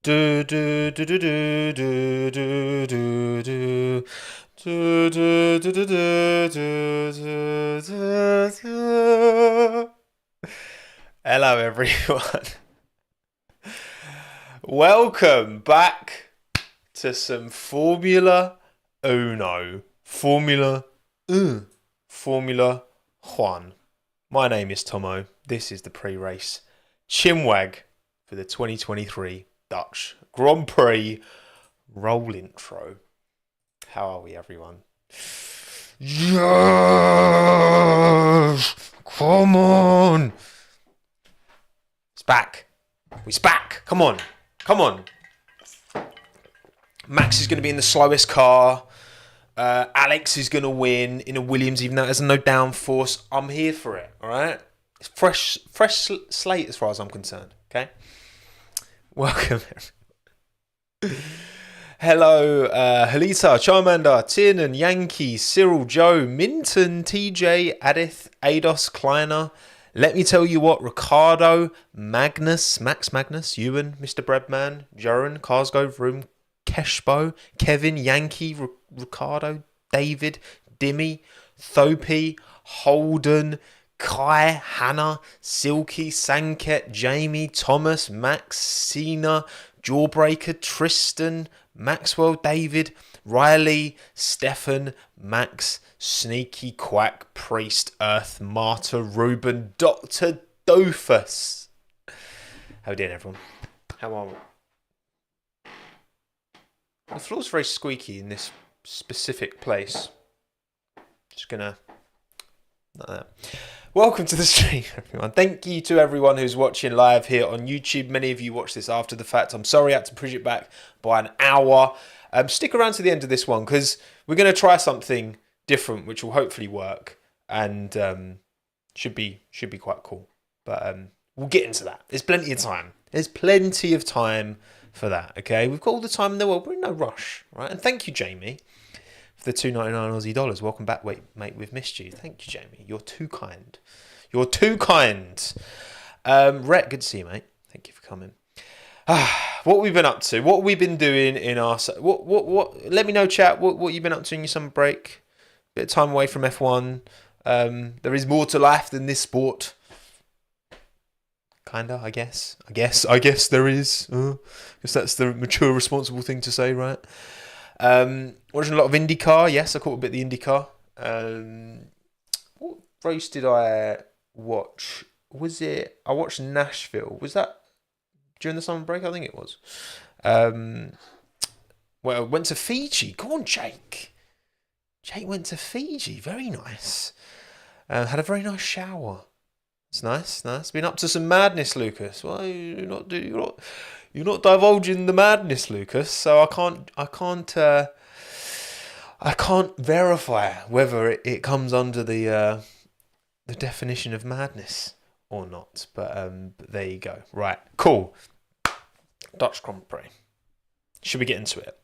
Do do do do do do do do do. Do, do, do, do, do, do, do, do. Hello, everyone. Welcome back to some Formula Uno. Formula Juan. My name is Tommo. This is the pre-race Chinwag for the 2023 Dutch Grand Prix roll intro. How are we, everyone? Yes! Come on! It's back. We're back. Come on. Come on. Max is going to be in the slowest car. Alex is going to win in a Williams, even though there's no downforce. I'm here for it, all right? It's fresh slate as far as I'm concerned, okay? Welcome, everyone. Hello, Halita, Charmander, Tiernan, Yankee, Cyril, Joe, Minton, TJ, Adith, Ados, Kleiner. Let me tell you what, Ricardo, Max Magnus, Ewan, Mr. Breadman, Joran, Carsgo, Vroom, Keshbo, Kevin, Yankee, Ricardo, David, Dimmy, Thopi, Holden, Kai, Hannah, Silky, Sanket, Jamie, Thomas, Max, Cena, Jawbreaker, Tristan, Maxwell, David, Riley, Stefan, Max, Sneaky, Quack, Priest, Earth, Marta, Ruben, Dr. Dofus. How are we doing, everyone? How are we? The floor's very squeaky in this specific place. Just gonna... like that. Welcome to the stream, everyone. Thank you to everyone who's watching live here on YouTube. Many of you watch this after the fact. I'm sorry I had to push it back by an hour. Stick around to the end of this one because we're going to try something different, which will hopefully work and should be quite cool. But we'll get into that. There's plenty of time. There's plenty of time for that. Okay, we've got all the time in the world. We're in no rush, right? And thank you, Jamie, for the $2.99 Aussie dollars. Welcome back, mate. We've missed you. Thank you, Jamie. You're too kind. You're too kind. Rhett, good to see you, mate. Thank you for coming. What we've been up to, what we've been doing in our... What? Let me know, chat, what you've been up to in your summer break. Bit of time away from F1. There is more to life than this sport. Kinda, I guess. I guess there is. Because that's the mature, responsible thing to say, right? Watching a lot of IndyCar. Yes, I caught a bit of the IndyCar. What race did I watch? I watched Nashville. Was that during the summer break? I think it was. Well, went to Fiji. Go on, Jake. Jake went to Fiji. Very nice. Had a very nice shower. It's nice. Been up to some madness, Lucas. Well, you're not divulging the madness, Lucas. So I can't verify whether it comes under the definition of madness or not. But there you go. Right, cool. Dutch Grand Prix. Should we get into it?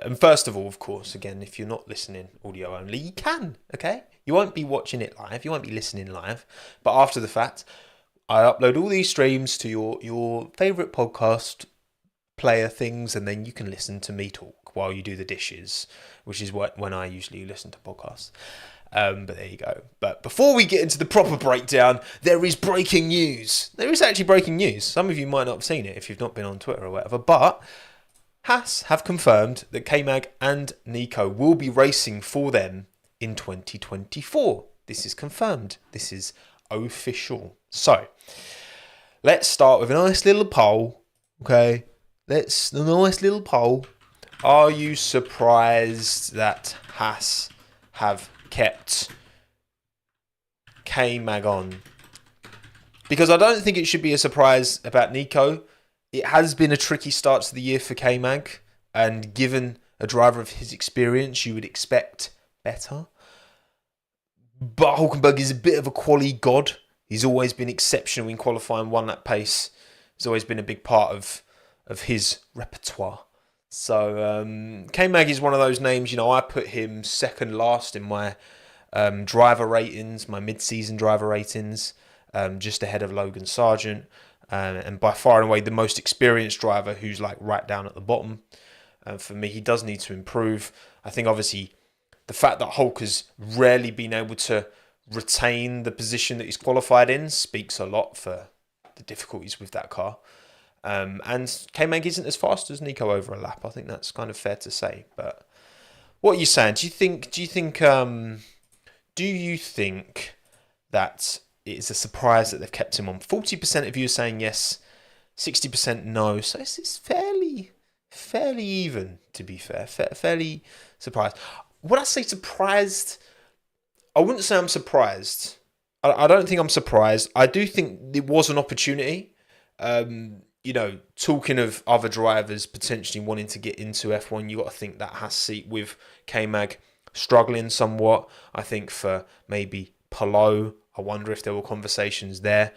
And first of all, of course, again, if you're not listening audio only, you can, okay? You won't be watching it live. You won't be listening live. But after the fact, I upload all these streams to your favourite podcast player things, and then you can listen to me talk while you do the dishes, which is when I usually listen to podcasts. But there you go. But before we get into the proper breakdown, there is breaking news. There is actually breaking news. Some of you might not have seen it if you've not been on Twitter or whatever, but Haas have confirmed that K-Mag and Nico will be racing for them in 2024. This is confirmed. This is official. So, let's start with a nice little poll. Okay, a nice little poll. Are you surprised that Haas have kept K-Mag on? Because I don't think it should be a surprise about Nico. It has been a tricky start to the year for K-Mag, and given a driver of his experience, you would expect better. But Hulkenberg is a bit of a quali god. He's always been exceptional in qualifying one lap pace. It's always been a big part of his repertoire. So K-Mag is one of those names, I put him second last in my driver ratings, my mid-season driver ratings, just ahead of Logan Sargent. and by far and away the most experienced driver who's like right down at the bottom. For me, he does need to improve. I think obviously the fact that Hulk has rarely been able to retain the position that he's qualified in speaks a lot for the difficulties with that car. And K-Mag isn't as fast as Nico over a lap. I think that's kind of fair to say. But what are you saying? Do you think that it's a surprise that they've kept him on? 40% of you are saying yes, 60% no. So it's fairly even, to be fair. Fairly surprised. When I say surprised, I wouldn't say I'm surprised. I don't think I'm surprised. I do think it was an opportunity. Talking of other drivers potentially wanting to get into F1, you got to think that Haas seat with K-Mag struggling somewhat. I think for maybe Palou, I wonder if there were conversations there.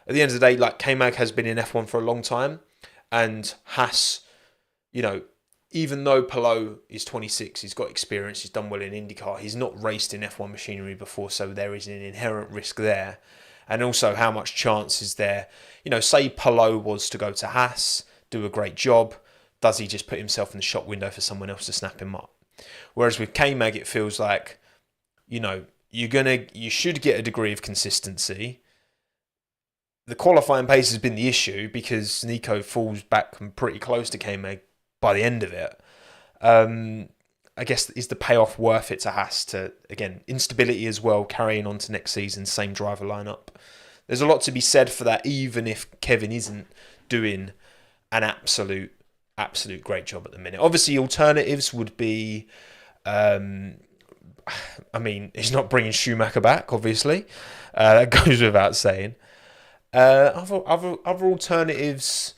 At the end of the day, like, K-Mag has been in F1 for a long time, and Haas, even though Palou is 26, he's got experience, he's done well in IndyCar, he's not raced in F1 machinery before, so there is an inherent risk there. And also, how much chance is there? Say Palou was to go to Haas, do a great job, does he just put himself in the shop window for someone else to snap him up? Whereas with K-Mag, it feels like, you should get a degree of consistency. The qualifying pace has been the issue because Nico falls back pretty close to K-Mag by the end of it. I guess, is the payoff worth it to Haas to, again, instability as well, carrying on to next season, same driver lineup? There's a lot to be said for that, even if Kevin isn't doing an absolute great job at the minute. Obviously, alternatives would be, he's not bringing Schumacher back, obviously. That goes without saying. Other alternatives,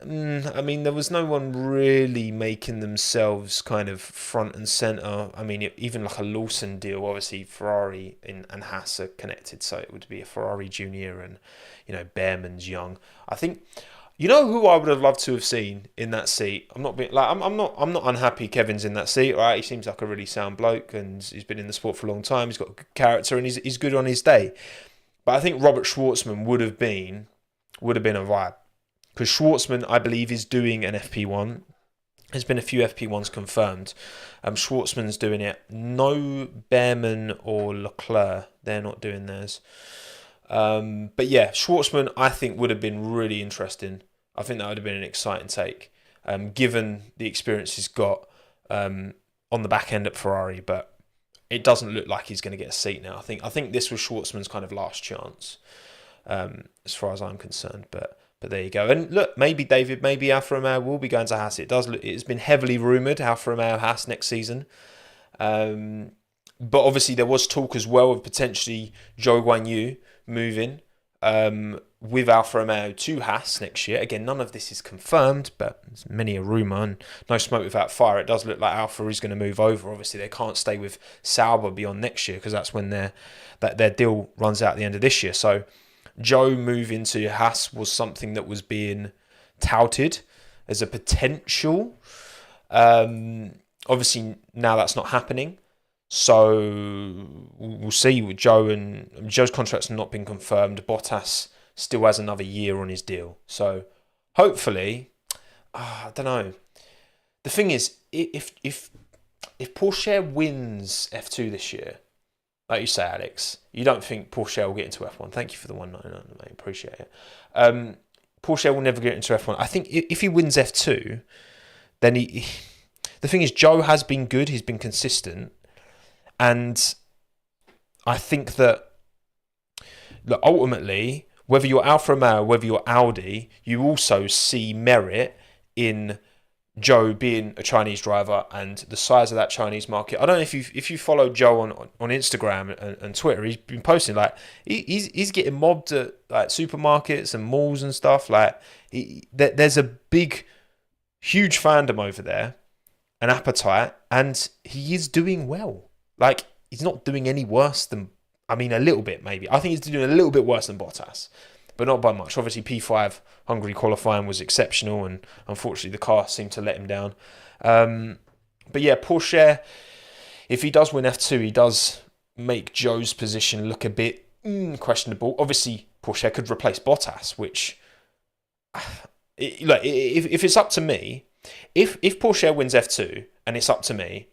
there was no one really making themselves kind of front and centre. Even like a Lawson deal, obviously Ferrari and Haas are connected, so it would be a Ferrari Junior and, Behrman's young. I think, who I would have loved to have seen in that seat. I'm not unhappy Kevin's in that seat, right? He seems like a really sound bloke, and he's been in the sport for a long time. He's got a good character, and he's good on his day. But I think Robert Schwartzman would have been a vibe. Because Schwartzman, I believe, is doing an FP1. There's been a few FP1s confirmed. Schwartzman's doing it. No Behrman or Leclerc. They're not doing theirs. But yeah, Schwartzman, I think, would have been really interesting. I think that would have been an exciting take, given the experience he's got on the back end at Ferrari. But it doesn't look like he's going to get a seat now. I think this was Schwartzman's kind of last chance, as far as I'm concerned. But there you go. And look, maybe Alfa Romeo will be going to Haas. It's been heavily rumoured, Alfa Romeo Haas next season. But obviously there was talk as well of potentially Zhou Guanyu moving with Alfa Romeo to Haas next year. Again, none of this is confirmed, but there's many a rumour and no smoke without fire. It does look like Alfa is going to move over. Obviously, they can't stay with Sauber beyond next year because that's when their deal runs out at the end of this year. So Joe moving to Haas was something that was being touted as a potential. Obviously, now that's not happening. So we'll see with Joe, and Joe's contract's not been confirmed. Bottas still has another year on his deal. So hopefully, I don't know. The thing is, if Porsche wins F2 this year, like you say, Alex, you don't think Porsche will get into F1. Thank you for the 199, mate. Appreciate it. Porsche will never get into F1. I think if he wins F2, then the thing is, Joe has been good. He's been consistent. And I think that, look, ultimately, whether you're Alfa Romeo, whether you're Audi, you also see merit in Joe being a Chinese driver and the size of that Chinese market. I don't know if you follow Joe on Instagram and Twitter. He's been posting like he's getting mobbed at like supermarkets and malls and stuff. Like there's a huge fandom over there, an appetite, and he is doing well. Like he's not doing any worse than, a little bit maybe. I think he's doing a little bit worse than Bottas, but not by much. Obviously, P5 Hungary qualifying was exceptional, and unfortunately, the car seemed to let him down. But yeah, Porsche, if he does win F2, he does make Joe's position look a bit questionable. Obviously, Porsche could replace Bottas, which Look, if it's up to me, if Porsche wins F2 and it's up to me,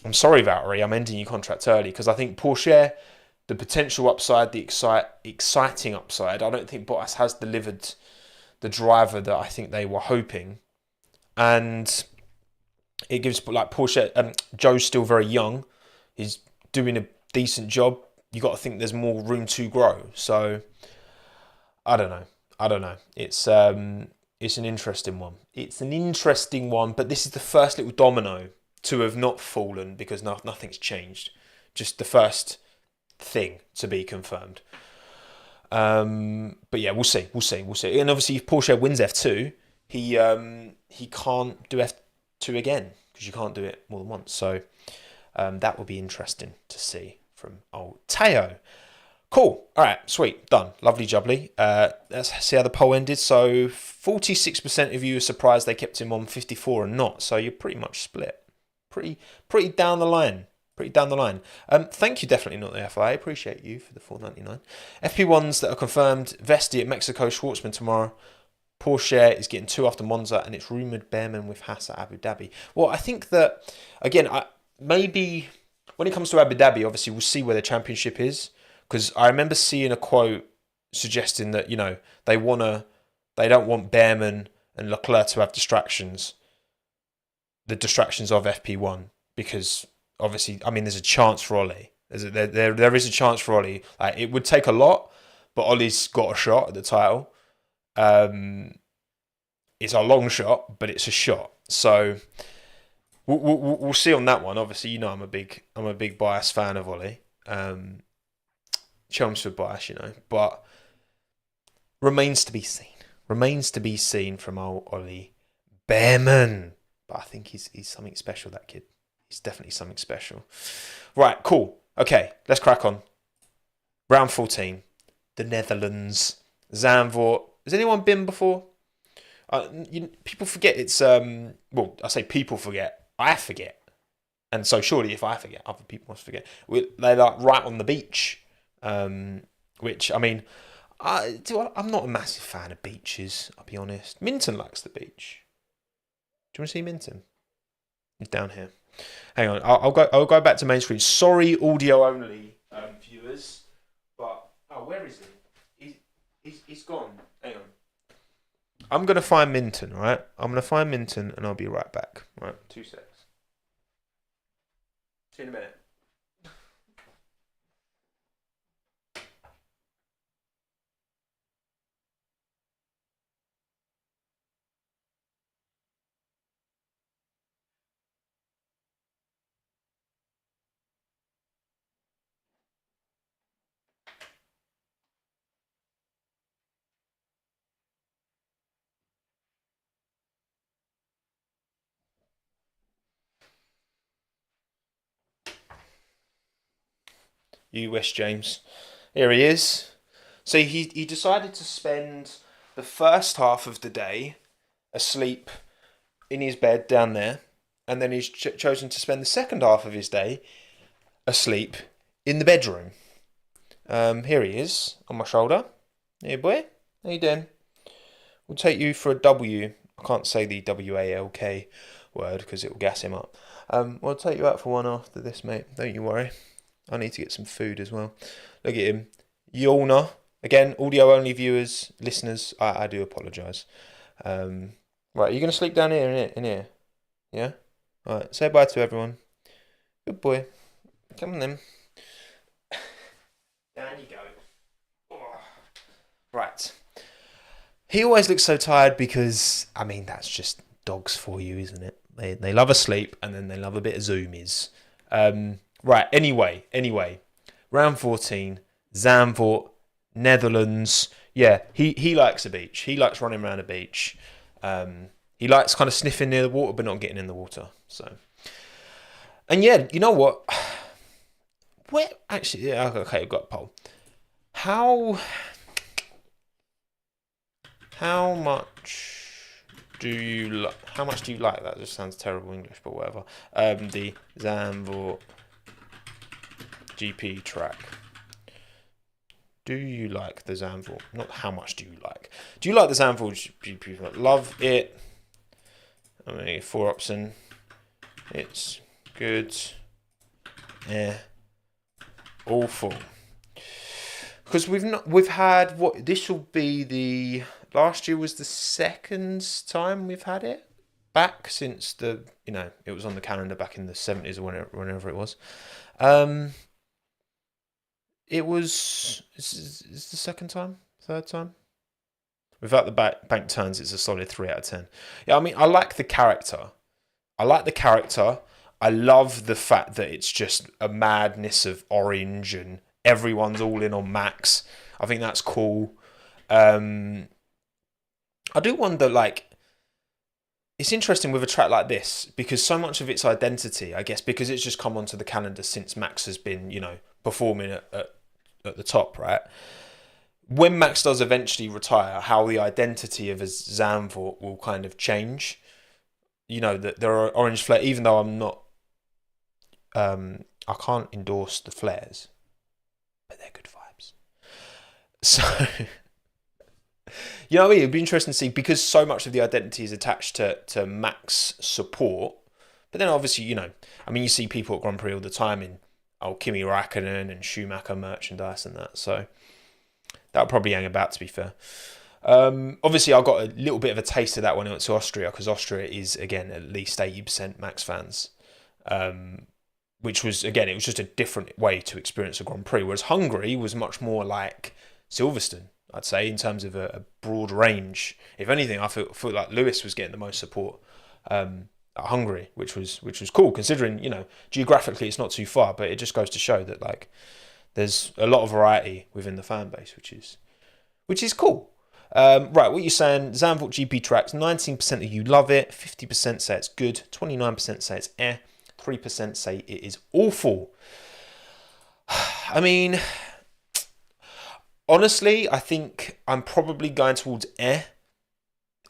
I'm sorry, Valtteri, I'm ending your contract early because I think Porsche, the potential upside, the exciting upside, I don't think Bottas has delivered the driver that I think they were hoping. And it gives, like, Porsche, Joe's still very young. He's doing a decent job. You got to think there's more room to grow. So I don't know. It's an interesting one. But this is the first little domino to have not fallen because nothing's changed. Just the first thing to be confirmed. But yeah, we'll see. And obviously, if Porsche wins F2, he can't do F2 again because you can't do it more than once. So that will be interesting to see from old Teo. Cool. All right. Sweet. Done. Lovely jubbly. Let's see how the poll ended. So 46% of you are surprised they kept him on, 54 and not. So you're pretty much split. Pretty down the line. Thank you, definitely not the FIA. Appreciate you for the $4.99. FP1s that are confirmed: Vesti at Mexico, Schwartzman tomorrow. Porsche is getting 2 after Monza, and it's rumoured Behrman with Haas at Abu Dhabi. Well, I think that, again, maybe when it comes to Abu Dhabi, obviously we'll see where the championship is. Because I remember seeing a quote suggesting that, they don't want Behrman and Leclerc to have distractions. The distractions of FP1, because obviously, I mean, there's a chance for Ollie. There is a chance for Ollie. Like, it would take a lot, but Ollie's got a shot at the title. It's a long shot, but it's a shot. So we'll see on that one. Obviously, I'm a big bias fan of Ollie. Chelmsford bias, but remains to be seen from old Ollie Behrman. But I think he's something special, that kid. He's definitely something special. Right, cool. Okay, let's crack on. Round 14, the Netherlands. Zandvoort. Has anyone been before? People forget it's... I say people forget. I forget. And so surely if I forget, other people must forget. They're like right on the beach. Which, I mean, I'm not a massive fan of beaches, I'll be honest. Minton likes the beach. Do you want to see Minton? He's down here. Hang on, I'll go back to main screen. Sorry, audio only viewers, but where is he? He's gone. Hang on. I'm gonna find Minton, right? I'm gonna find Minton, and I'll be right back. Right, 2 secs. See you in a minute. US James. Here he is. So he decided to spend the first half of the day asleep in his bed down there, and then he's chosen to spend the second half of his day asleep in the bedroom. Here he is on my shoulder. Hey boy, how you doing? We'll take you for a W. I can't say the WALK word because it will gas him up. We'll take you out for one after this, mate. Don't you worry. I need to get some food as well. Look at him. Yawner. Again, audio only viewers, listeners, I do apologise. Right, are you going to sleep down here, in here? Yeah? Alright, say bye to everyone. Good boy. Come on then. Down you go. Oh. Right. He always looks so tired because, I mean, that's just dogs for you, isn't it? They love a sleep and then they love a bit of zoomies. Right, anyway. Round 14, Zandvoort, Netherlands. Yeah, he likes the beach. He likes running around the beach. He likes kind of sniffing near the water but not getting in the water. So, and yeah, you know what? Where actually? Yeah, okay, I've got a poll. How much do you like? How much do you like that? Just sounds terrible English, but whatever. The Zandvoort GP track. Do you like the Zandvoort? Not how much do you like. Do you like the Zandvoort? Love it. I mean, 4 option. It's good. Awful. Because we've had what this will be the last year was the second time we've had it back since it was on the calendar back in the 70s or whenever it was. It was it's the second time, third time. Without the bank turns, it's a solid 3 out of 10. Yeah, I mean, I like the character. I love the fact that it's just a madness of orange and everyone's all in on Max. I think that's cool. I do wonder, like, it's interesting with a track like this because so much of its identity, I guess, because it's just come onto the calendar since Max has been, performing at the top, right? When Max does eventually retire, how the identity of a Zandvoort will kind of change. That there are orange flares, even though I'm not, I can't endorse the flares, but they're good vibes. So, what I mean? It'd be interesting to see because so much of the identity is attached to Max support. But then obviously, you see people at Grand Prix all the time in Kimi Räikkönen and Schumacher merchandise and that. So that'll probably hang about, to be fair. Obviously, I got a little bit of a taste of that when I went to Austria because Austria is, again, at least 80% Max fans. Which was, again, it was just a different way to experience a Grand Prix. Whereas Hungary was much more like Silverstone, I'd say, in terms of a broad range. If anything, I feel like Lewis was getting the most support at Hungary, which was cool, considering, geographically it's not too far, but it just goes to show that, like, there's a lot of variety within the fan base, which is cool. Right, what you're saying, Zandvoort GP tracks, 19% of you love it, 50% say it's good, 29% say it's 3% say it is awful. I mean, honestly, I think I'm probably going towards I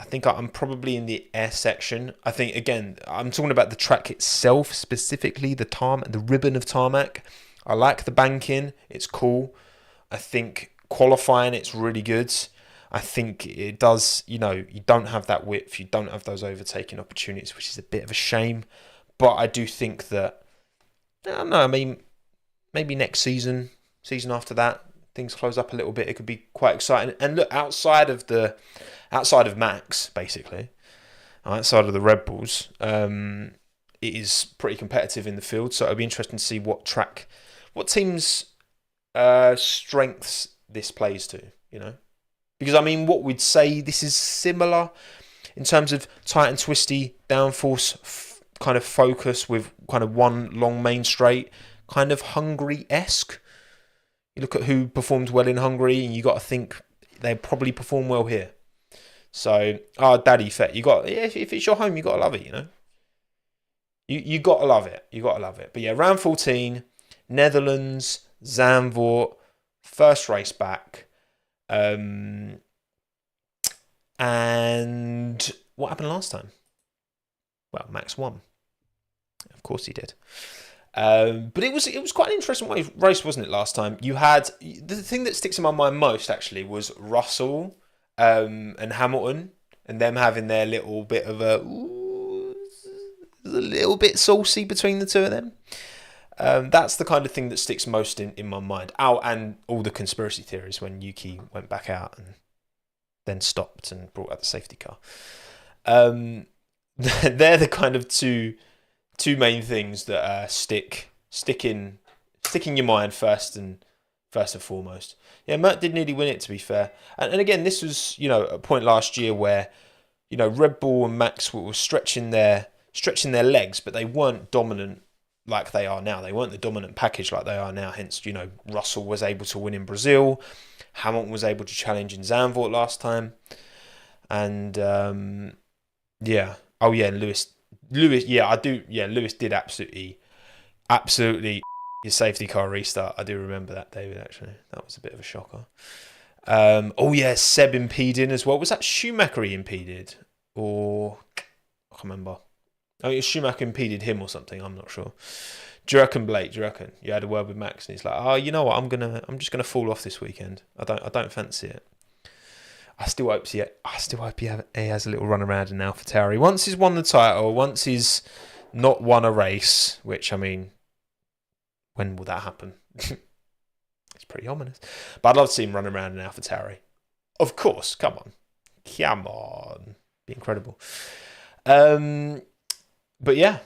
think I'm probably in the section. I think, again, I'm talking about the track itself, specifically the ribbon of tarmac. I like the banking, it's cool. I think qualifying, it's really good. I think it does, you don't have that width, you don't have those overtaking opportunities, which is a bit of a shame. But I do think that, I don't know, I mean, maybe next season after that, things close up a little bit. It could be quite exciting. And look, outside of Max, basically, outside of the Red Bulls, it is pretty competitive in the field. So it'll be interesting to see what teams' strengths this plays to, Because, I mean, what we'd say this is similar in terms of tight and twisty downforce kind of focus with kind of one long main straight, kind of Hungary-esque. You look at who performed well in Hungary, and you got to think they probably perform well here. So, Daddy Fett, if it's your home, you got to love it, You got to love it. You got to love it. But yeah, round 14, Netherlands, Zandvoort, first race back. And what happened last time? Well, Max won. Of course he did. But it was quite an interesting race, wasn't it, last time? You had... The thing that sticks in my mind most, actually, was Russell and Hamilton, and them having their little bit of a little bit saucy between the two of them. That's the kind of thing that sticks most in my mind. And all the conspiracy theories when Yuki went back out and then stopped and brought out the safety car. They're the kind of two main things that stick in your mind first and foremost. Yeah, Mert did nearly win it, to be fair. And again, this was a point last year where Red Bull and Max were stretching their legs, but they weren't dominant like they are now. They weren't the dominant package like they are now. Hence, Russell was able to win in Brazil. Hamilton was able to challenge in Zandvoort last time. And yeah. Oh yeah, Lewis. Yeah, I do. Yeah, Lewis did absolutely his safety car restart. I do remember that, David. Actually, that was a bit of a shocker. Oh yeah, Seb impeding as well. Was that Schumacher he impeded, or I can't remember? Oh, Schumacher impeded him or something. I'm not sure. Do you reckon, Blake? Do you reckon you had a word with Max and he's like, oh, you know what? I'm just gonna fall off this weekend. I don't fancy it. I still hope he has a little run around in AlphaTauri. Once he's won the title, once he's not won a race, which, I mean, when will that happen? It's pretty ominous. But I'd love to see him run around in AlphaTauri. Of course, come on. Be incredible. But yeah,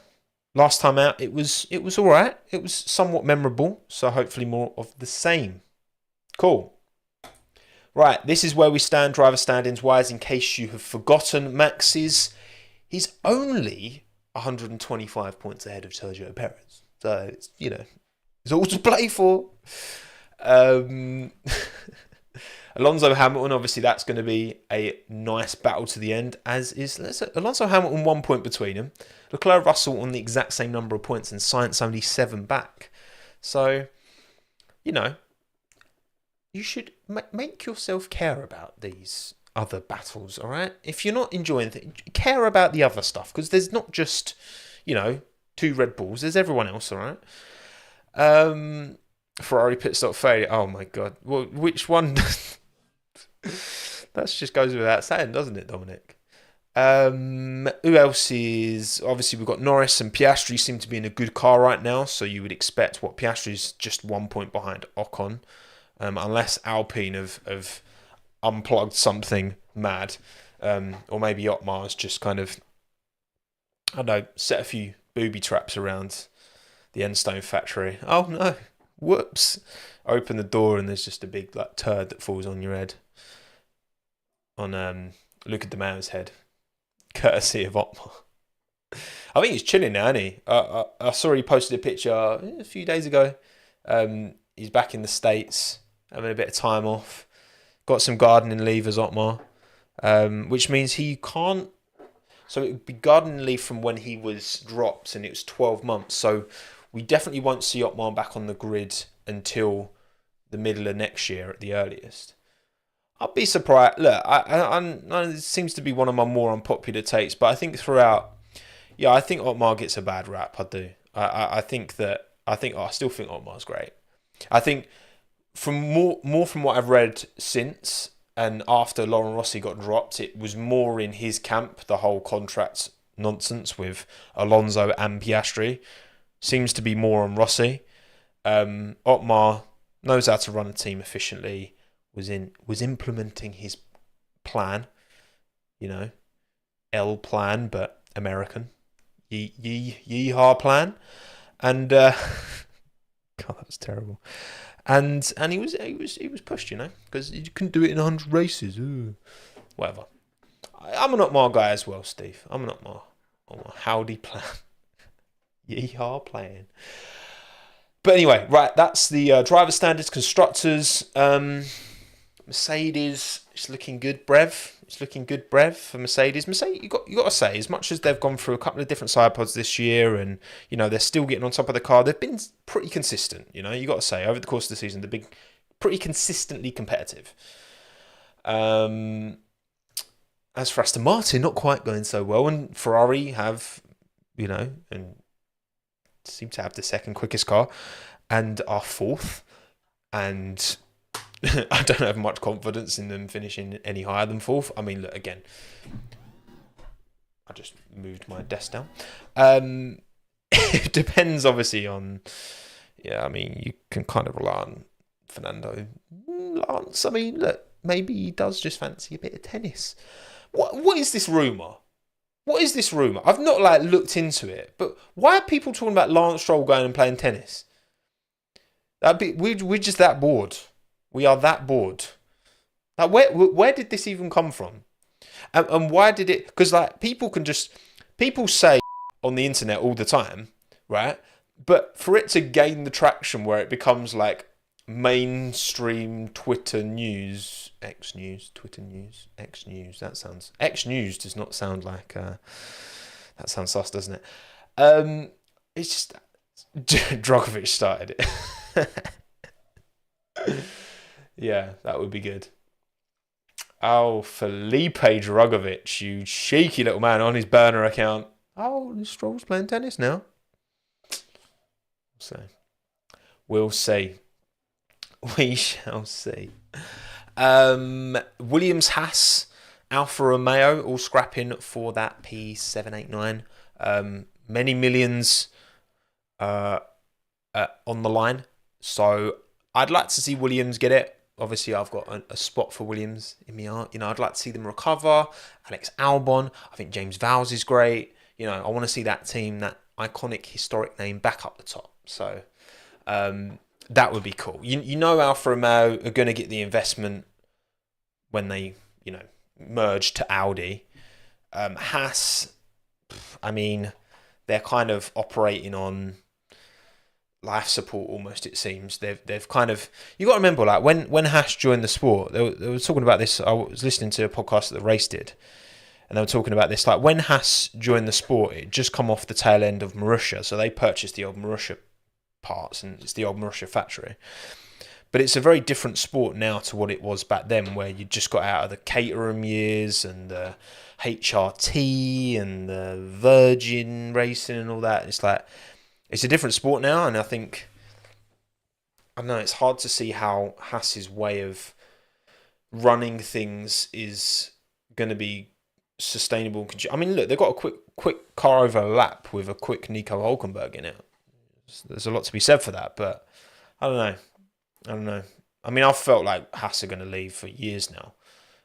last time out, it was all right. It was somewhat memorable, so hopefully more of the same. Cool. Right, this is where we stand, driver standings wise, in case you have forgotten. Max he's only 125 points ahead of Sergio Perez. So, it's, it's all to play for. Alonso Hamilton, obviously that's going to be a nice battle to the end, as is Alonso Hamilton 1 point between them. Leclerc Russell on the exact same number of points and Sainz only 7 back. So, you should make yourself care about these other battles, all right? If you're not enjoying things, care about the other stuff, because there's not just, 2 Red Bulls. There's everyone else, all right? Ferrari pit stop failure. Oh, my God. Well, which one? That just goes without saying, doesn't it, Dominic? Who else is... Obviously, we've got Norris and Piastri seem to be in a good car right now, so you would expect Piastri's just 1 point behind Ocon. Unless Alpine have unplugged something mad. Or maybe Otmar's just kind of, I don't know, set a few booby traps around the Enstone factory. Oh no, whoops. Open the door and there's just a big turd that falls on your head. On Luca De Mao's head. Courtesy of Otmar. I think he's chilling now, isn't he? I saw he posted a picture a few days ago. He's back in the States, having a bit of time off. Got some gardening leave as Otmar, which means he can't... So it would be gardening leave from when he was dropped, and it was 12 months. So we definitely won't see Otmar back on the grid until the middle of next year at the earliest. I'd be surprised. Look, it seems to be one of my more unpopular takes, but I think throughout... Yeah, I think Otmar gets a bad rap. I do. I still think Otmar's great. I think from more from what I've read since and after Laurent Rossi got dropped, it was more in his camp, the whole contract nonsense with Alonso and Piastri. Seems to be more on Rossi. Otmar knows how to run a team efficiently, was implementing his plan, L plan, but American. Yeehaw plan. And God, that was terrible. And he was pushed, because you couldn't do it in 100 races. Ooh. Whatever. I'm an Otmar guy as well, Steve. I'm an Otmar. Howdy plan. Yeehaw plan. But anyway, right, that's the driver standards, constructors. Mercedes, it's looking good, Brev. It's looking good, Brev, for Mercedes. Mercedes, you got to say, as much as they've gone through a couple of different side pods this year, and they're still getting on top of the car, they've been pretty consistent. You got to say, over the course of the season, they've been pretty consistently competitive. As for Aston Martin, not quite going so well, and Ferrari have, and seem to have the second quickest car, and are fourth, and I don't have much confidence in them finishing any higher than fourth. I mean, look, again, I just moved my desk down. It depends, obviously, on... Yeah, I mean, you can kind of rely on Fernando Lance. I mean, look, maybe he does just fancy a bit of tennis. What is this rumour? What is this rumour? I've not, looked into it, but why are people talking about Lance Stroll going and playing tennis? We're just that bored. We are that bored. Where did this even come from? And why did it... Because, people say on the internet all the time, right? But for it to gain the traction where it becomes, mainstream Twitter news... X News, Twitter News, X News. That sounds... X News does not sound like... that sounds sus, doesn't it? It's just... Drogovic started it. Yeah, that would be good. Oh, Felipe Drugovich, you cheeky little man, on his burner account. Oh, Stroll's playing tennis now. So we'll see. We shall see. Williams, Haas, Alfa Romeo all scrapping for that P789. Many millions on the line. So I'd like to see Williams get it. Obviously, I've got a spot for Williams in my heart. I'd like to see them recover. Alex Albon. I think James Vowles is great. I want to see that team, that iconic, historic name, back up the top. So that would be cool. Alfa Romeo are going to get the investment when they, merge to Audi. Haas, they're kind of operating on life support almost, it seems. They've kind of, you got to remember, like when Haas joined the sport, they were talking about this. I was listening to a podcast that the race did, and they were talking about this. Like when Haas joined the sport, it just come off the tail end of Marussia, so they purchased the old Marussia parts, and it's the old Marussia factory. But it's a very different sport now to what it was back then, where you just got out of the Caterham years and the HRT and the Virgin racing and all that. It's like, it's a different sport now, and I think, I don't know, it's hard to see how Haas's way of running things is going to be sustainable. Look, they've got a quick car over a lap with a quick Nico Hülkenberg in it. There's a lot to be said for that, but I don't know. I've felt like Haas are going to leave for years now,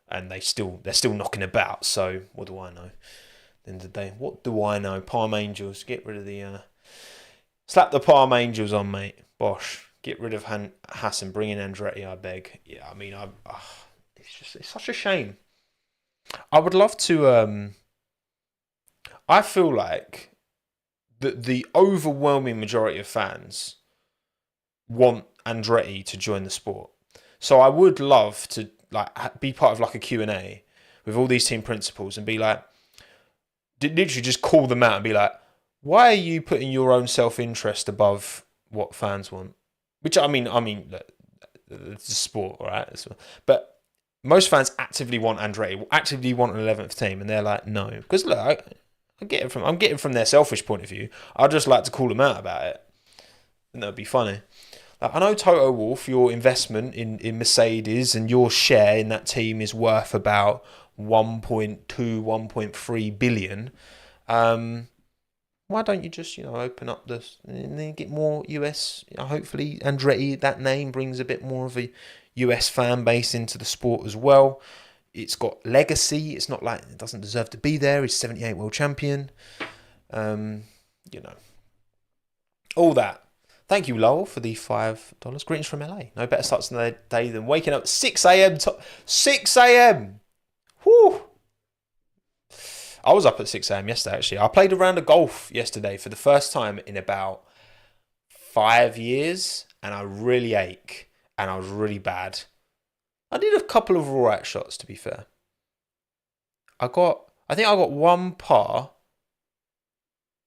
and they're still knocking about. So what do I know? At the end of the day, what do I know? Palm Angels, get rid of the slap the Palm Angels on, mate. Bosh, get rid of Haas and bring in Andretti, I beg. Yeah, it's such a shame. I would love to. I feel like the overwhelming majority of fans want Andretti to join the sport. So I would love to be part of a Q&A with all these team principals and be like, literally just call them out and be like, why are you putting your own self-interest above what fans want? Which look, it's a sport, right? But most fans actively want Andretti, actively want an 11th team, and they're like, no. Because look, I'm getting from their selfish point of view. I'd just like to call them out about it, and that would be funny. I know, Toto Wolff, your investment in Mercedes and your share in that team is worth about 1.2, 1.3 billion. Why don't you just, open up this and then get more US? Hopefully, Andretti, that name brings a bit more of a US fan base into the sport as well. It's got legacy. It's not like it doesn't deserve to be there. He's 78 world champion. All that. Thank you, Lowell, for the $5. Greetings from LA. No better starts in the day than waking up at 6 a.m. 6 a.m. Whew. I was up at 6 a.m. yesterday, actually. I played a round of golf yesterday for the first time in about 5 years, and I really ache, and I was really bad. I did a couple of all right shots, to be fair. I think I got one par,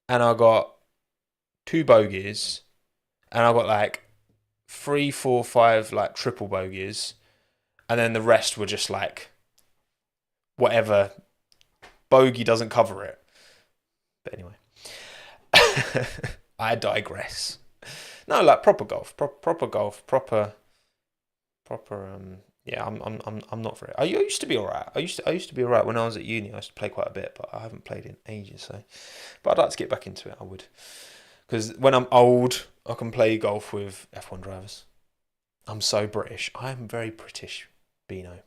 and I got 2 bogeys, and I got 3, 4, 5 triple bogeys, and then the rest were just whatever. Bogey doesn't cover it. But anyway, I digress. No, proper golf, proper golf, proper. Yeah, I'm not very. I used to be alright. I used to be alright when I was at uni. I used to play quite a bit, but I haven't played in ages. So, but I'd like to get back into it. I would, because when I'm old, I can play golf with F1 drivers. I'm so British. I'm very British, Beano.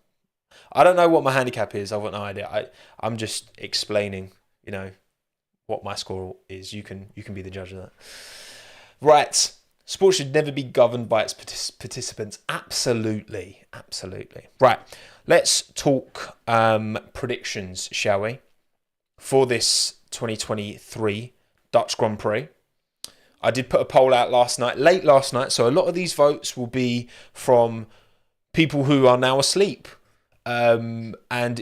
I don't know what my handicap is. I've got no idea. I'm just explaining, what my score is. You can be the judge of that. Right. Sport should never be governed by its participants. Absolutely. Right. Let's talk predictions, shall we? For this 2023 Dutch Grand Prix. I did put a poll out late last night. So a lot of these votes will be from people who are now asleep. And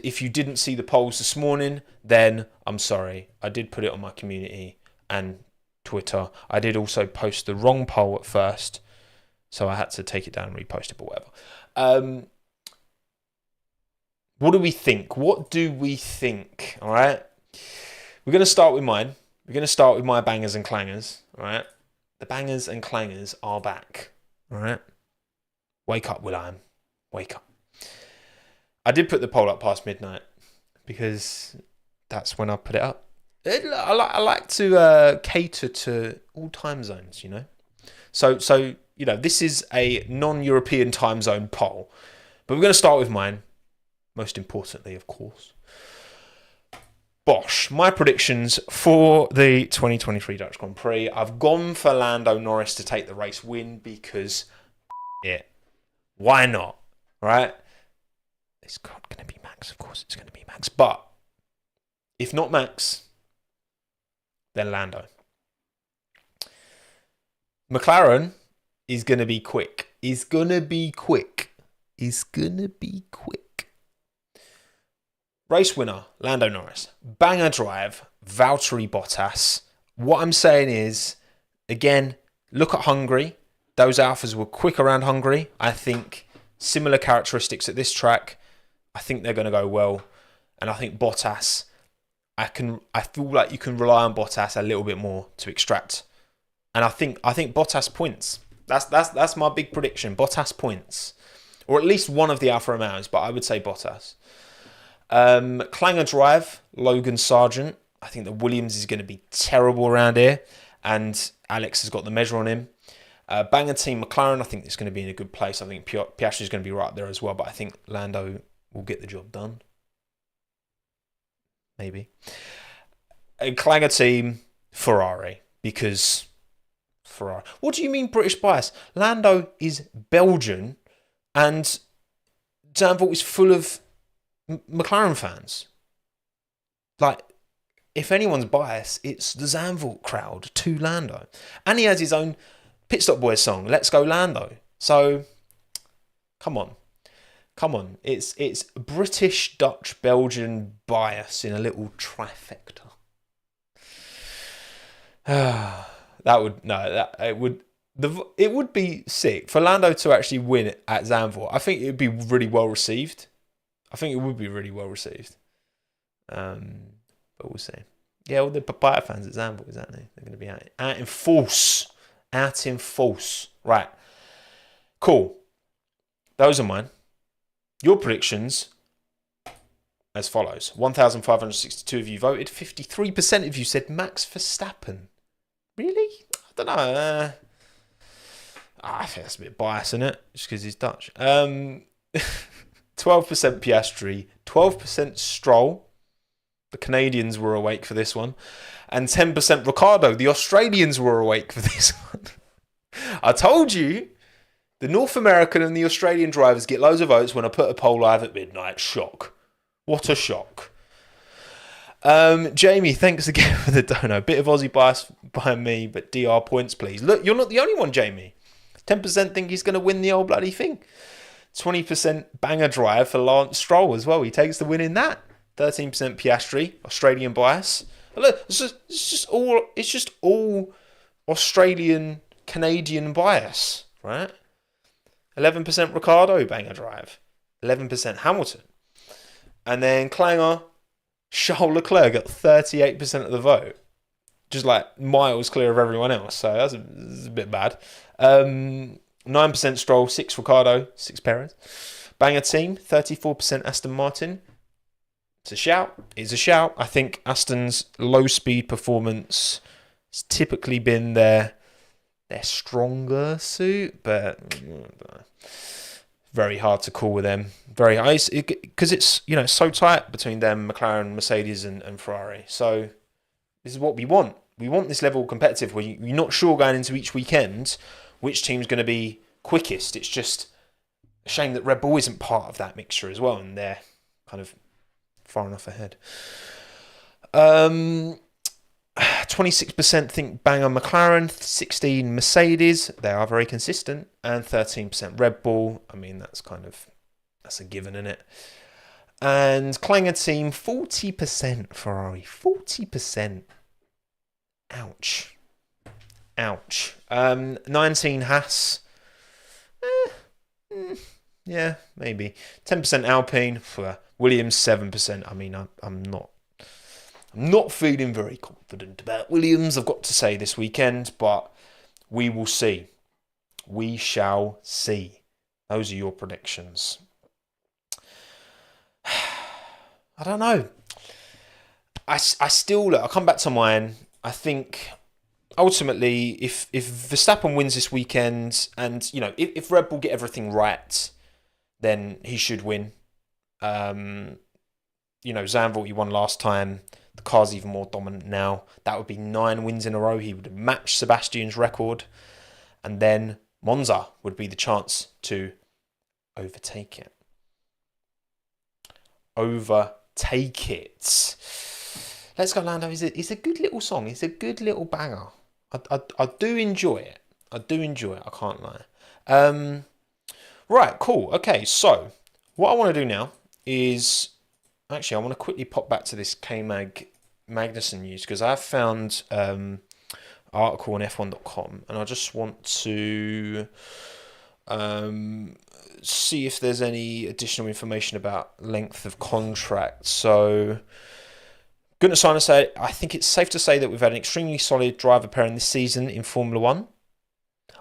if you didn't see the polls this morning, then I'm sorry. I did put it on my community and Twitter. I did also post the wrong poll at first, so I had to take it down and repost it, but whatever. What do we think? All right. We're going to start with mine. We're going to start with my bangers and clangers. All right. The bangers and clangers are back. All right? Wake up, Will.i.am. Wake up. I did put the poll up past midnight because that's when I put it up. I like to cater to all time zones, you know. So you know, this is a non-European time zone poll, but we're going to start with mine. Most importantly, of course. Bosh, my predictions for the 2023 Dutch Grand Prix. I've gone for Lando Norris to take the race win because it. Why not? Right? It's going to be Max, of course. It's going to be Max. But if not Max, then Lando. McLaren is going to be quick. He's going to be quick. Race winner, Lando Norris. Banger drive, Valtteri Bottas. What I'm saying is, again, look at Hungary. Those Alphas were quick around Hungary. I think similar characteristics at this track. I think they're going to go well. And I think Bottas, I feel like you can rely on Bottas a little bit more to extract. And I think Bottas points. That's my big prediction. Bottas points. Or at least one of the Alfa Romeos, but I would say Bottas. Clanger drive, Logan Sargent. I think that Williams is going to be terrible around here. And Alex has got the measure on him. Banger team McLaren, I think it's going to be in a good place. I think Piastri is going to be right there as well. But I think Lando will get the job done. Maybe. Clanger team, Ferrari. Because Ferrari. What do you mean British bias? Lando is Belgian. And Zandvoort is full of McLaren fans. Like, if anyone's biased, it's the Zandvoort crowd to Lando. And he has his own Pit Stop Boys song, Let's Go Lando. So, come on. It's British, Dutch, Belgian bias in a little trifecta. It would be sick for Lando to actually win at Zandvoort. I think it would be really well received. But we'll see. Yeah, all the Papaya fans at Zandvoort, exactly. They're going to be out in force. Right. Cool. Those are mine. Your predictions as follows. 1,562 of you voted. 53% of you said Max Verstappen. Really? I don't know. I think that's a bit biased, isn't it? Just because he's Dutch. 12% Piastri, 12% Stroll. The Canadians were awake for this one. And 10% Ricciardo. The Australians were awake for this one. I told you, the North American and the Australian drivers get loads of votes when I put a poll live at midnight. Shock. What a shock. Jamie, thanks again for the dono. Bit of Aussie bias by me, but DR points, please. Look, you're not the only one, Jamie. 10% think he's going to win the old bloody thing. 20% banger drive for Lance Stroll as well. He takes the win in that. 13% Piastri, Australian bias. Look, it's just all Australian, Canadian bias, right? 11% Ricciardo, banger drive. 11% Hamilton. And then Clanger, Charles Leclerc got 38% of the vote. Just like miles clear of everyone else. So that's a bit bad. 9% Stroll, 6% Ricciardo, 6% Perez. Banger team, 34% Aston Martin. It's a shout. I think Aston's low-speed performance has typically been their stronger suit, but very hard to call with them. Very high because it's so tight between them, McLaren, Mercedes, and Ferrari. So this is what we want. We want this level of competitive where you're not sure going into each weekend which team's going to be quickest. It's just a shame that Red Bull isn't part of that mixture as well, and they're kind of far enough ahead. 26% think banger McLaren, 16% Mercedes. They are very consistent, and 13% Red Bull. I mean, that's a given, isn't it? And Clanger team, 40% Ferrari, 40%. Ouch. 19 Haas. Yeah, maybe. 10% Alpine. Williams, 7%. I mean, I'm not feeling very confident about Williams, I've got to say, this weekend. But we will see. We shall see. Those are your predictions. I don't know. I still look. I'll come back to mine. I think ultimately, if Verstappen wins this weekend, and if Red Bull get everything right, then he should win. Zandvoort, he won last time. The car's even more dominant now. That would be 9 wins in a row. He would have matched Sebastian's record, and then Monza would be the chance to overtake it. Overtake it. Let's Go Lando it's a good little song. It's a good little banger. I do enjoy it. I can't lie. Right, cool. Okay, so what I want to do now is... Actually, I want to quickly pop back to this K-Mag Magnussen news because I've found an article on F1.com and I just want to see if there's any additional information about length of contract. So... Goodness Signer said, I think it's safe to say that we've had an extremely solid driver pairing this season in Formula 1.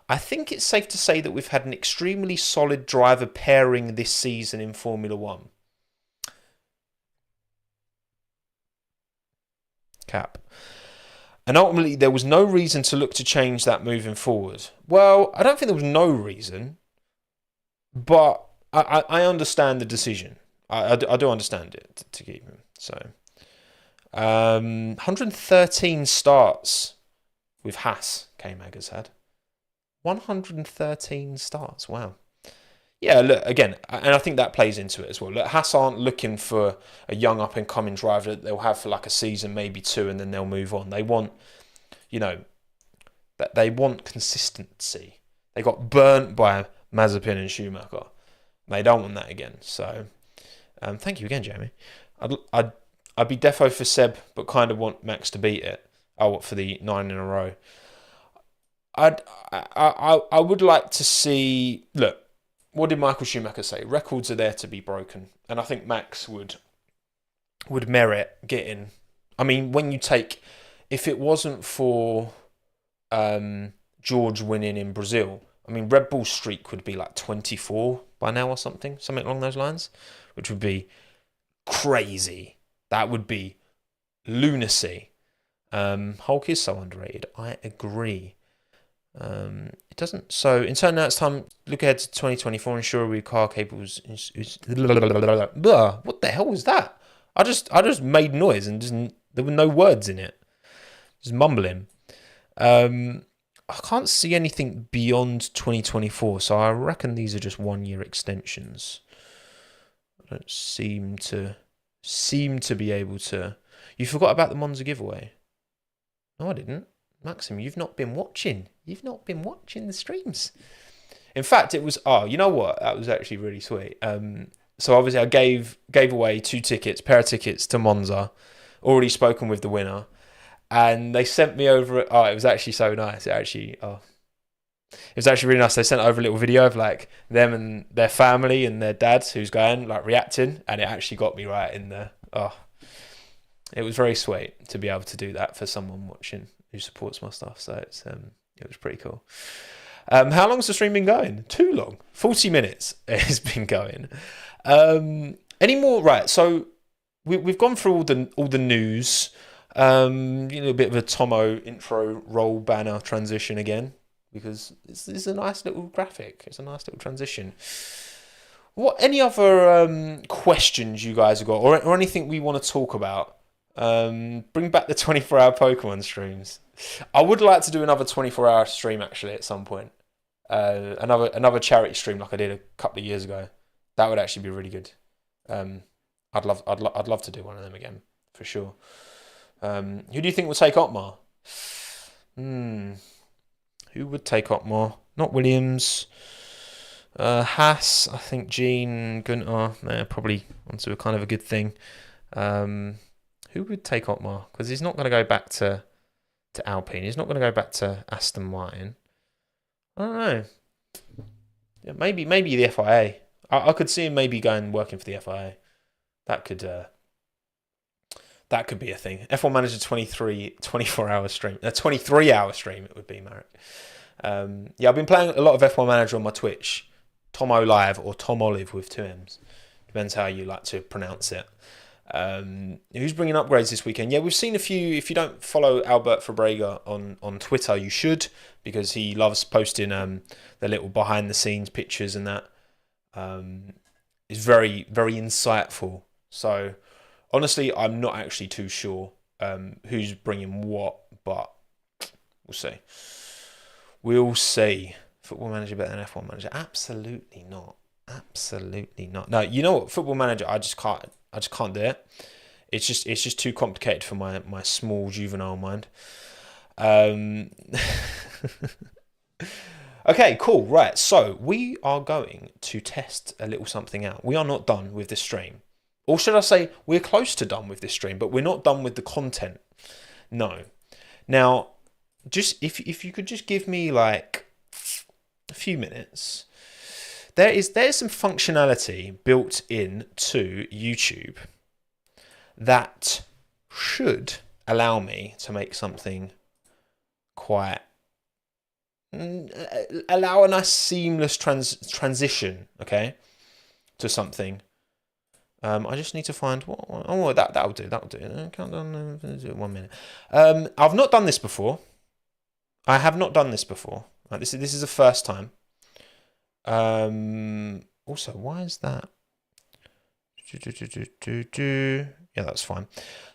I think it's safe to say that we've had an extremely solid driver pairing this season in Formula 1. Cap. And ultimately, there was no reason to look to change that moving forward. Well, I don't think there was no reason, but I understand the decision. I do understand it to keep him. So... 113 starts with Haas, K-Mag has had. 113 starts, wow. Yeah, look, again, and I think that plays into it as well. Look, Haas aren't looking for a young up-and-coming driver that they'll have for like a season, maybe 2, and then they'll move on. They want, they want consistency. They got burnt by Mazepin and Schumacher. They don't want that again. So, thank you again, Jamie. I'd be defo for Seb, but kind of want Max to beat it. For the 9 in a row. I would like to see... Look, what did Michael Schumacher say? Records are there to be broken. And I think Max would merit getting... I mean, when you take... If it wasn't for George winning in Brazil, I mean, Red Bull's streak would be like 24 by now or something along those lines, which would be crazy. That would be lunacy. Hulk is so underrated. I agree. It doesn't. So in turn, now it's time. Look ahead to 2024. Ensure we car capable. What the hell was that? I just made noise and there were no words in it. Just mumbling. I can't see anything beyond 2024. So I reckon these are just 1-year extensions. I don't seem to be able to... You forgot about the Monza giveaway. No, I didn't. Maxim, you've not been watching. You've not been watching the streams. In fact, it was... Oh, you know what? That was actually really sweet. So obviously I gave away 2 tickets, pair of tickets to Monza. Already spoken with the winner. And they sent me over... Oh, it was actually so nice. It was actually really nice. They sent over a little video of like them and their family and their dad who's going, like reacting. And it actually got me right in there. Oh, it was very sweet to be able to do that for someone watching who supports my stuff. So it was pretty cool. How long's the stream been going? Too long. 40 minutes it's been going. Any more? Right. So we've gone through all the news. A little bit of a Tommo intro roll banner transition again, because it's a nice little graphic. It's a nice little transition. Any other questions you guys have got, or anything we want to talk about? Bring back the 24-hour Pokemon streams. I would like to do another 24-hour stream actually at some point. Another charity stream like I did a couple of years ago. That would actually be really good. I'd love to do one of them again for sure. Who do you think will take Otmar? Who would take Otmar? Not Williams. Haas, I think Gene, Gunter, they're probably onto a kind of a good thing. Who would take Otmar? Because he's not going to go back to Alpine. He's not going to go back to Aston Martin. I don't know. Yeah, maybe the FIA. I could see him maybe going working for the FIA. That could be a thing. F1 Manager 24-hour stream. A 23-hour stream it would be, Marek. Yeah, I've been playing a lot of F1 Manager on my Twitch. Tommo Live or Tom Olive with 2 M's. Depends how you like to pronounce it. Who's bringing upgrades this weekend? Yeah, we've seen a few. If you don't follow Albert Fabrega on Twitter, you should, because he loves posting the little behind the scenes pictures and that. It's very, very insightful. So honestly, I'm not actually too sure who's bringing what, but we'll see. We'll see. Football Manager better than F1 Manager? Absolutely not. Absolutely not. No, you know what? Football Manager, I just can't do it. It's just too complicated for my small juvenile mind. Okay, cool. Right, so we are going to test a little something out. We are not done with this stream. Or should I say, we're close to done with this stream, but we're not done with the content. No. Now, just if you could just give me like a few minutes. There's some functionality built in to YouTube that should allow me to make something quite allow a nice seamless transition, okay, to something. I just need to find what. Oh, that'll do. Countdown. 1 minute. I've not done this before. I have not done this before. Right, this is the first time. Also, why is that? Yeah, that's fine.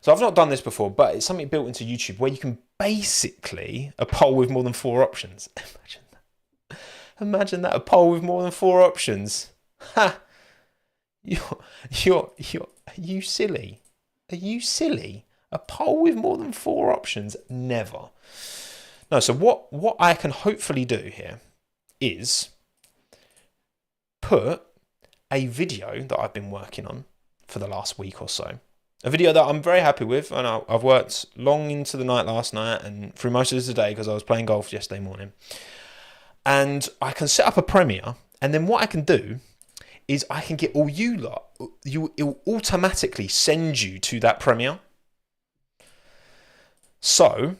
So I've not done this before, but it's something built into YouTube where you can basically a poll with more than 4 options. Imagine that. Imagine that, a poll with more than 4 options. Ha! Are you silly? Are you silly? A poll with more than 4 options? Never. No. So what I can hopefully do here is put a video that I've been working on for the last week or so. A video that I'm very happy with, and I've worked long into the night last night and through most of the day because I was playing golf yesterday morning. And I can set up a Premiere, and then what I can do is I can get all you lot, it will automatically send you to that Premiere. So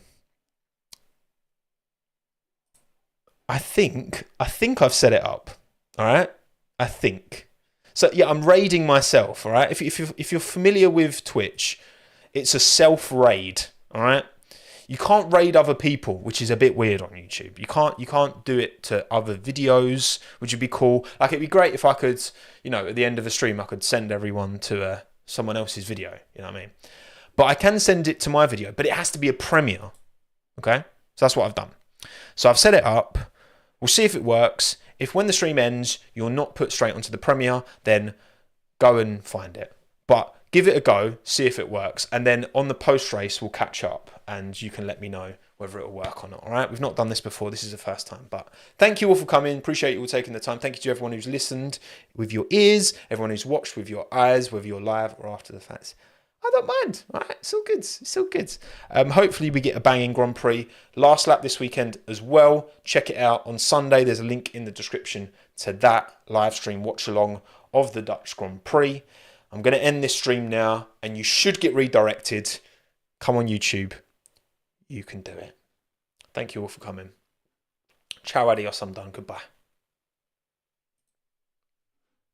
I think I've set it up. All right. I think. So yeah, I'm raiding myself. All right. If you're familiar with Twitch, it's a self-raid. All right. You can't raid other people, which is a bit weird on YouTube. You can't do it to other videos, which would be cool. Like, it'd be great if I could, at the end of the stream, I could send everyone to someone else's video. You know what I mean? But I can send it to my video, but it has to be a Premiere. Okay. So that's what I've done. So I've set it up. We'll see if it works. If when the stream ends, you're not put straight onto the Premiere, then go and find it. But give it a go, see if it works. And then on the post race, we'll catch up and you can let me know whether it'll work or not. All right. We've not done this before. This is the first time. But thank you all for coming. Appreciate you all taking the time. Thank you to everyone who's listened with your ears, everyone who's watched with your eyes, whether you're live or after the fact. I don't mind. All right, it's all good. It's all good. Hopefully we get a banging Grand Prix. Last lap this weekend as well. Check it out on Sunday. There's a link in the description to that live stream watch along of the Dutch Grand Prix. I'm going to end this stream now, and you should get redirected. Come on YouTube. You can do it. Thank you all for coming. Ciao, adios, I'm done. Goodbye.